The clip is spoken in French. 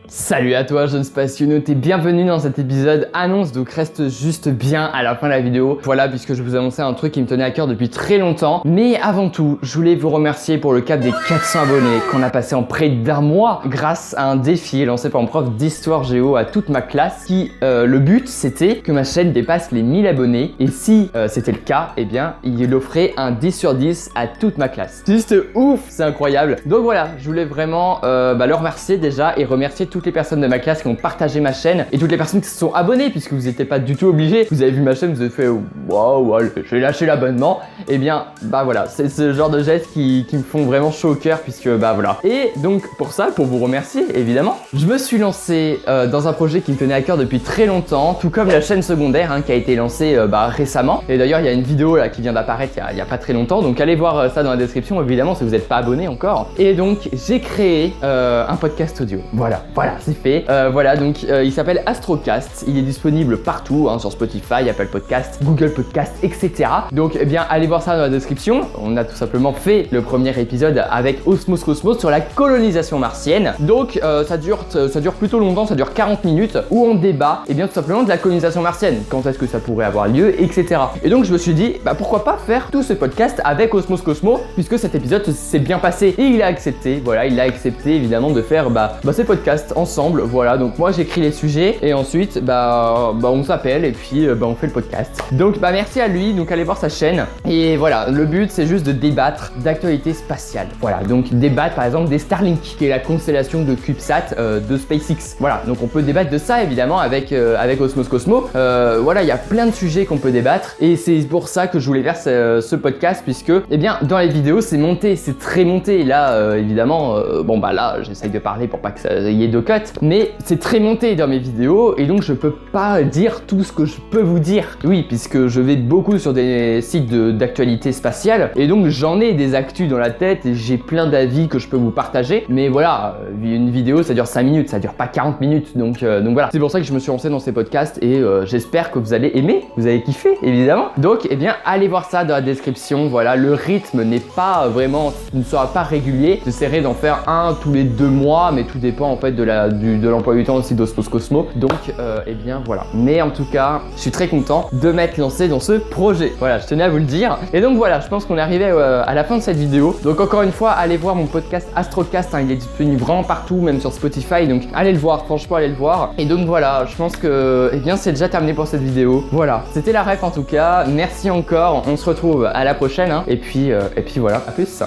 Salut à toi jeune spationaute et bienvenue dans cet épisode annonce, donc reste juste bien à la fin de la vidéo. Voilà, puisque je vous annonçais un truc qui me tenait à cœur depuis très longtemps. Mais avant tout, je voulais vous remercier pour le cap des 400 abonnés qu'on a passé en près d'un mois grâce à un défi lancé par mon prof d'histoire géo à toute ma classe qui, le but c'était que ma chaîne dépasse les 1000 abonnés et si c'était le cas, eh bien il offrait un 10 sur 10 à toute ma classe. Juste ouf, c'est incroyable. Donc voilà, je voulais vraiment le remercier déjà et remercier toutes les personnes de ma classe qui ont partagé ma chaîne et toutes les personnes qui se sont abonnées puisque vous n'étiez pas du tout obligés. Vous avez vu ma chaîne, vous avez fait waouh, j'ai lâché l'abonnement. Et bien voilà, c'est ce genre de gestes qui me font vraiment chaud au cœur puisque voilà. Et donc pour ça, pour vous remercier évidemment, je me suis lancé dans un projet qui me tenait à cœur depuis très longtemps, tout comme la chaîne secondaire qui a été lancée récemment. Et d'ailleurs il y a une vidéo là qui vient d'apparaître il y a pas très longtemps, donc allez voir ça dans la description évidemment si vous n'êtes pas abonné encore. Et donc j'ai créé un podcast audio. Voilà, c'est fait. Donc il s'appelle Astrocast. Il est disponible partout, sur Spotify, Apple Podcast, Google Podcast, etc. Donc allez voir ça dans la description. On a tout simplement fait le premier épisode avec Osmos Cosmos sur la colonisation martienne. Donc ça dure plutôt longtemps, ça dure 40 minutes où on débat tout simplement de la colonisation martienne. Quand est-ce que ça pourrait avoir lieu, etc. Et donc je me suis dit, pourquoi pas faire tout ce podcast avec Osmos Cosmos puisque cet épisode s'est bien passé. Et il a accepté, évidemment de faire ces podcasts ensemble. Voilà, donc moi j'écris les sujets et ensuite on s'appelle et puis on fait le podcast. Donc merci à lui, donc allez voir sa chaîne. Et voilà, le but c'est juste de débattre d'actualité spatiale. Voilà, donc débattre par exemple des Starlink, qui est la constellation de CubeSat de SpaceX. Voilà, donc on peut débattre de ça évidemment avec Osmos Cosmos. Il y a plein de sujets qu'on peut débattre et c'est pour ça que je voulais faire ce podcast puisque dans les vidéos c'est monté, c'est très monté. Et là évidemment, là j'essaye de parler pour pas que ça y ait de cut, mais c'est très monté dans mes vidéos et donc je peux pas dire tout ce que je peux vous dire. Oui, puisque je vais beaucoup sur des sites d'actualité spatiale et donc j'en ai des actus dans la tête et j'ai plein d'avis que je peux vous partager. Mais voilà, une vidéo ça dure 5 minutes, ça dure pas 40 minutes. Donc voilà, c'est pour ça que je me suis lancé dans ces podcasts et j'espère que vous allez aimer, vous allez kiffer évidemment. Donc allez voir ça dans la description. Voilà, le rythme n'est pas vraiment, ne sera pas régulier. J'essaierai d'en faire un tous les 2 mois, mais tout dépend en fait de l'emploi du temps aussi d'Osmos Cosmos. Donc voilà. Mais en tout cas, je suis très content de m'être lancé dans ce projet. Voilà, je tenais à vous le dire. Et donc voilà, je pense qu'on est arrivé à la fin de cette vidéo. Donc encore une fois, allez voir mon podcast Astrocast. Il est disponible vraiment partout, même sur Spotify. Donc allez le voir, franchement allez le voir. Et donc voilà, je pense que c'est déjà terminé pour cette vidéo. Voilà, c'était la ref en tout cas. Merci encore. On se retrouve à la prochaine. Et puis voilà, à plus.